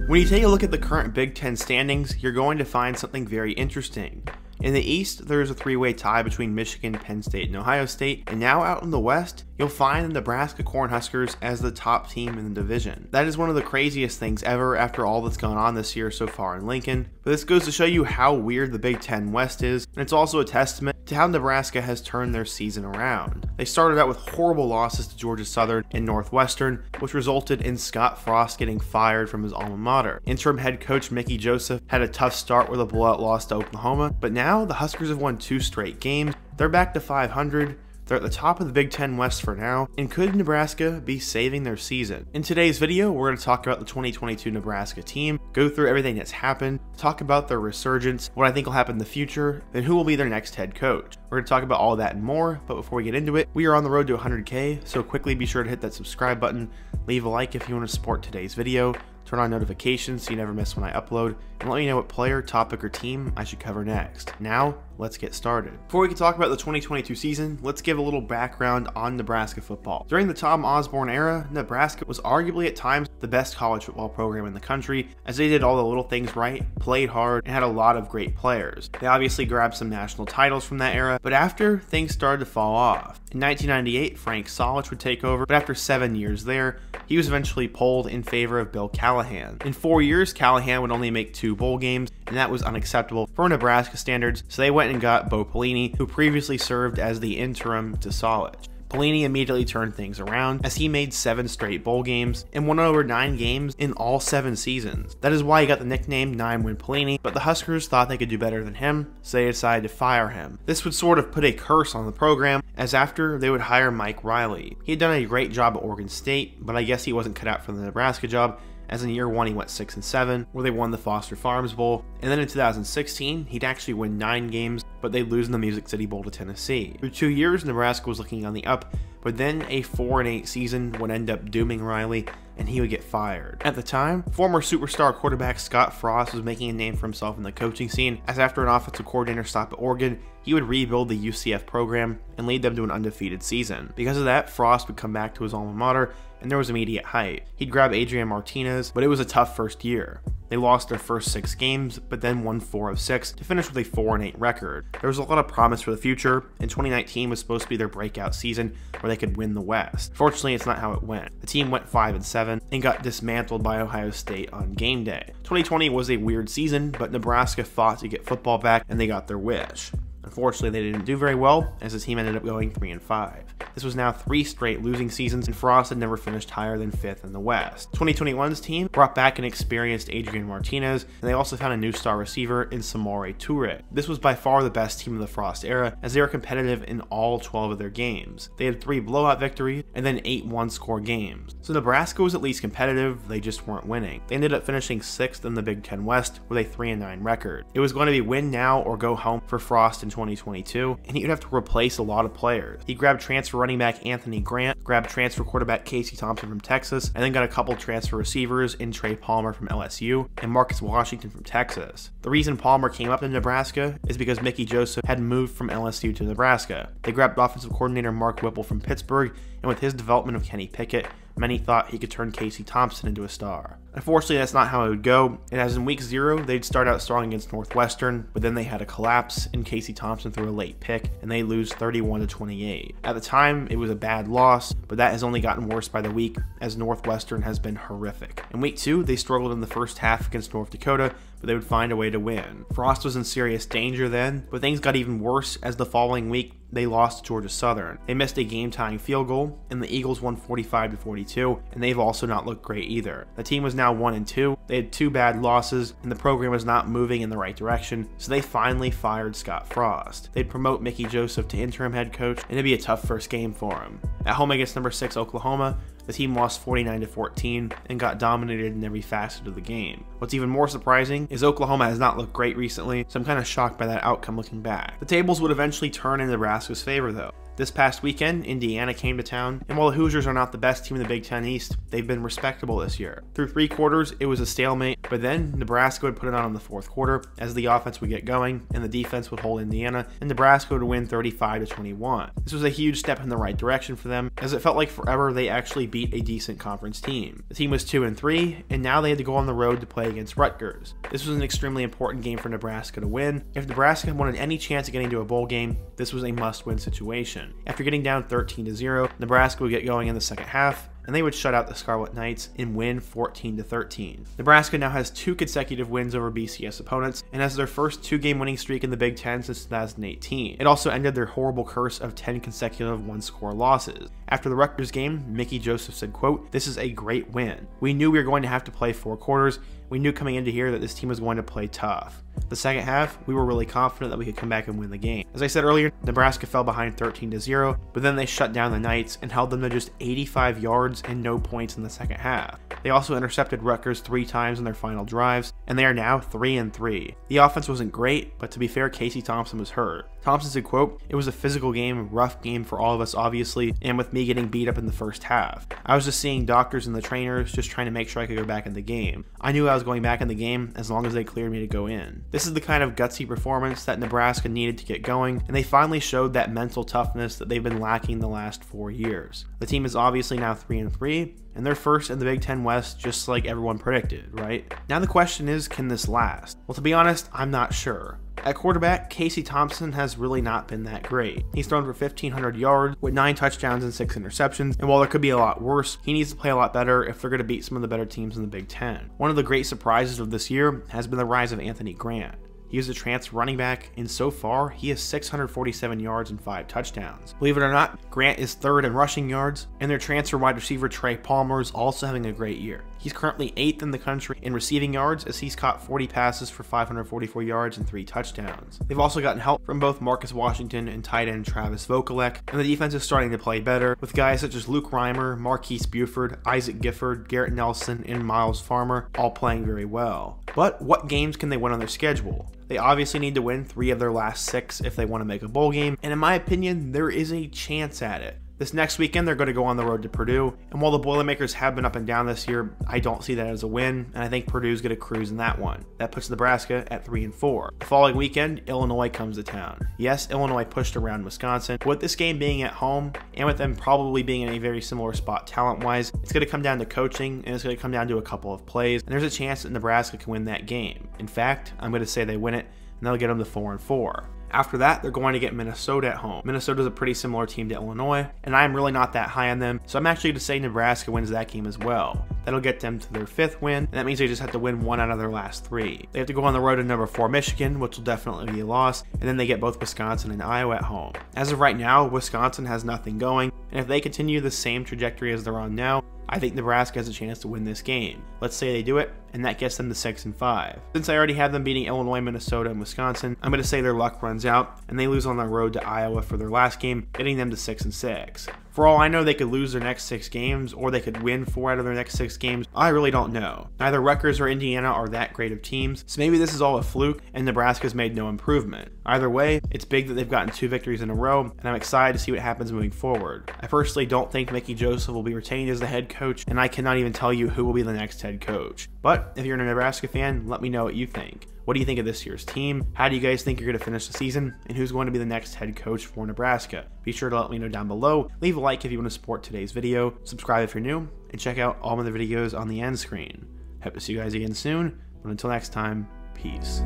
When you take a look at the current Big Ten standings, you're going to find something very interesting. In the East, there is a three-way tie between Michigan, Penn State, and Ohio State, and now out in the West, you'll find the Nebraska Cornhuskers as the top team in the division. That is one of the craziest things ever after all that's gone on this year so far in Lincoln, but this goes to show you how weird the Big Ten West is, and it's also a testament to how Nebraska has turned their season around. They started out with horrible losses to Georgia Southern and Northwestern, which resulted in Scott Frost getting fired from his alma mater. Interim head coach Mickey Joseph had a tough start with a blowout loss to Oklahoma, but now the Huskers have won 2 straight games. They're back to 500. They're at the top of the Big Ten West for now, and could Nebraska be saving their season? In today's video, we're going to talk about the 2022 Nebraska team, go through everything that's happened, talk about their resurgence, what I think will happen in the future, and who will be their next head coach. We're going to talk about all that and more, but before we get into it, we are on the road to 100K, so quickly be sure to hit that subscribe button, leave a like if you want to support today's video, turn on notifications so you never miss when I upload, and let me know what player, topic, or team I should cover next. Now, let's get started. Before we can talk about the 2022 season, let's give a little background on Nebraska football. During the Tom Osborne era, Nebraska was arguably at times the best college football program in the country, as they did all the little things right, played hard, and had a lot of great players. They obviously grabbed some national titles from that era, but after, things started to fall off. In 1998, Frank Solich would take over, but after 7 years there, he was eventually pulled in favor of Bill Callahan. In 4 years, Callahan would only make 2 bowl games, and that was unacceptable for Nebraska standards, so they went and got Bo Pelini, who previously served as the interim to Solich. Pelini immediately turned things around as he made 7 straight bowl games and won over 9 games in all 7 seasons. That is why he got the nickname 9-Win Pelini, but the Huskers thought they could do better than him, so they decided to fire him. This would sort of put a curse on the program, as after they would hire Mike Riley. He had done a great job at Oregon State, but I guess he wasn't cut out for the Nebraska job, as in year 1 he went 6-7, where they won the Foster Farms Bowl, and then in 2016 he'd actually win 9 games, but they'd lose in the Music City Bowl to Tennessee. Through 2 years, Nebraska was looking on the up, but then a 4-8 season would end up dooming Riley, and he would get fired. At the time, former superstar quarterback Scott Frost was making a name for himself in the coaching scene, as after an offensive coordinator stop at Oregon, he would rebuild the UCF program and lead them to an undefeated season. Because of that, Frost would come back to his alma mater, and there was immediate hype. He'd grab Adrian Martinez, but it was a tough first year. They lost their first 6 games, but then won 4 of 6 to finish with a 4-8 record. There was a lot of promise for the future, and 2019 was supposed to be their breakout season where they could win the West. Fortunately, it's not how it went. The team went 5-7 and got dismantled by Ohio State on game day. 2020 was a weird season, but Nebraska fought to get football back, and they got their wish. Unfortunately, they didn't do very well, as the team ended up going 3-5. This was now 3 straight losing seasons, and Frost had never finished higher than 5th in the West. 2021's team brought back an experienced Adrian Martinez, and they also found a new star receiver in Samori Toure. This was by far the best team of the Frost era, as they were competitive in all 12 of their games. They had 3 blowout victories, and then 8 one-score games. So Nebraska was at least competitive, they just weren't winning. They ended up finishing 6th in the Big Ten West with a 3-9 record. It was going to be win now or go home for Frost in 2022, and he would have to replace a lot of players. He grabbed transfer running back Anthony Grant, grabbed transfer quarterback Casey Thompson from Texas, and then got a couple transfer receivers in Trey Palmer from LSU and Marcus Washington from Texas. The reason Palmer came up in Nebraska is because Mickey Joseph had moved from LSU to Nebraska. They grabbed offensive coordinator Mark Whipple from Pittsburgh, and with his development of Kenny Pickett, many thought he could turn Casey Thompson into a star. Unfortunately, that's not how it would go, and as in week 0, they'd start out strong against Northwestern, but then they had a collapse, and Casey Thompson threw a late pick, and they lose 31-28. At the time, it was a bad loss, but that has only gotten worse by the week, as Northwestern has been horrific. In week 2, they struggled in the first half against North Dakota, but they would find a way to win. Frost was in serious danger then, but things got even worse as the following week, they lost to Georgia Southern. They missed a game-tying field goal, and the Eagles won 45-42, and they've also not looked great either. The team was now 1-2, they had 2 bad losses, and the program was not moving in the right direction, so they finally fired Scott Frost. They'd promote Mickey Joseph to interim head coach, and it'd be a tough first game for him. At home against number 6 Oklahoma, the team lost 49-14 and got dominated in every facet of the game. What's even more surprising is Oklahoma has not looked great recently, so I'm kind of shocked by that outcome looking back. The tables would eventually turn in Nebraska's favor though. This past weekend, Indiana came to town, and while the Hoosiers are not the best team in the Big Ten East, they've been respectable this year. Through 3 quarters, it was a stalemate, But then Nebraska would put it on in the fourth quarter as the offense would get going and the defense would hold Indiana, and Nebraska would win 35-21. This was a huge step in the right direction for them, as it felt like forever they actually beat a decent conference team. The team was 2-3, and now they had to go on the road to play against Rutgers. This was an extremely important game for Nebraska to win. If Nebraska wanted any chance of getting to a bowl game, this was a must-win situation. After getting down 13-0, Nebraska would get going in the second half, and they would shut out the Scarlet Knights and win 14-13. Nebraska now has 2 consecutive wins over BCS opponents and has their first 2-game winning streak in the Big Ten since 2018. It also ended their horrible curse of 10 consecutive one-score losses. After the Rutgers game, Mickey Joseph said, quote, "This is a great win. We knew we were going to have to play 4 quarters. We knew coming into here that this team was going to play tough. The second half, we were really confident that we could come back and win the game." As I said earlier, Nebraska fell behind 13-0, but then they shut down the Knights and held them to just 85 yards and no points in the second half. They also intercepted Rutgers 3 times in their final drives, and they are now 3-3. The offense wasn't great, but to be fair, Casey Thompson was hurt. Thompson said, quote, "It was a physical game, rough game for all of us obviously, and with me getting beat up in the first half. I was just seeing doctors and the trainers just trying to make sure I could go back in the game. I knew I was going back in the game as long as they cleared me to go in." This is the kind of gutsy performance that Nebraska needed to get going, and they finally showed that mental toughness that they've been lacking the last 4 years. The team is obviously now 3-3, and they're first in the Big Ten West just like everyone predicted, right? Now the question is, can this last? Well, to be honest, I'm not sure. At quarterback, Casey Thompson has really not been that great. He's thrown for 1,500 yards with 9 touchdowns and 6 interceptions, and while there could be a lot worse, he needs to play a lot better if they're going to beat some of the better teams in the Big Ten. One of the great surprises of this year has been the rise of Anthony Grant. He is a transfer running back, and so far, he has 647 yards and 5 touchdowns. Believe it or not, Grant is 3rd in rushing yards, and their transfer wide receiver Trey Palmer is also having a great year. He's currently 8th in the country in receiving yards as he's caught 40 passes for 544 yards and 3 touchdowns. They've also gotten help from both Marcus Washington and tight end Travis Vokalek, and the defense is starting to play better with guys such as Luke Reimer, Marquise Buford, Isaac Gifford, Garrett Nelson, and Miles Farmer all playing very well. But what games can they win on their schedule? They obviously need to win 3 of their last 6 if they want to make a bowl game, and in my opinion, there is a chance at it. This next weekend, they're going to go on the road to Purdue, and while the Boilermakers have been up and down this year, I don't see that as a win, and I think Purdue's going to cruise in that one. That puts Nebraska at 3-4. The following weekend, Illinois comes to town. Yes, Illinois pushed around Wisconsin, but with this game being at home, and with them probably being in a very similar spot talent-wise, it's going to come down to coaching, and it's going to come down to a couple of plays, and there's a chance that Nebraska can win that game. In fact, I'm going to say they win it, and that'll get them to 4-4. After that, they're going to get Minnesota at home. Minnesota's a pretty similar team to Illinois, and I'm really not that high on them, so I'm actually going to say Nebraska wins that game as well. That'll get them to their 5th win, and that means they just have to win 1 out of their last 3. They have to go on the road to number 4 Michigan, which will definitely be a loss, and then they get both Wisconsin and Iowa at home. As of right now, Wisconsin has nothing going, and if they continue the same trajectory as they're on now, I think Nebraska has a chance to win this game. Let's say they do it, and that gets them to 6-5. Since I already have them beating Illinois, Minnesota, and Wisconsin, I'm going to say their luck runs out, and they lose on the road to Iowa for their last game, getting them to 6-6. For all I know, they could lose their next 6 games, or they could win 4 out of their next 6 games. I really don't know. Neither Rutgers or Indiana are that great of teams, so maybe this is all a fluke, and Nebraska's made no improvement. Either way, it's big that they've gotten 2 victories in a row, and I'm excited to see what happens moving forward. I personally don't think Mickey Joseph will be retained as the head coach, and I cannot even tell you who will be the next head coach. But if you're a Nebraska fan, let me know what you think. What do you think of this year's team? How do you guys think you're going to finish the season? And who's going to be the next head coach for Nebraska? Be sure to let me know down below. Leave a like if you want to support today's video. Subscribe if you're new. And check out all of the videos on the end screen. Hope to see you guys again soon. But until next time, peace.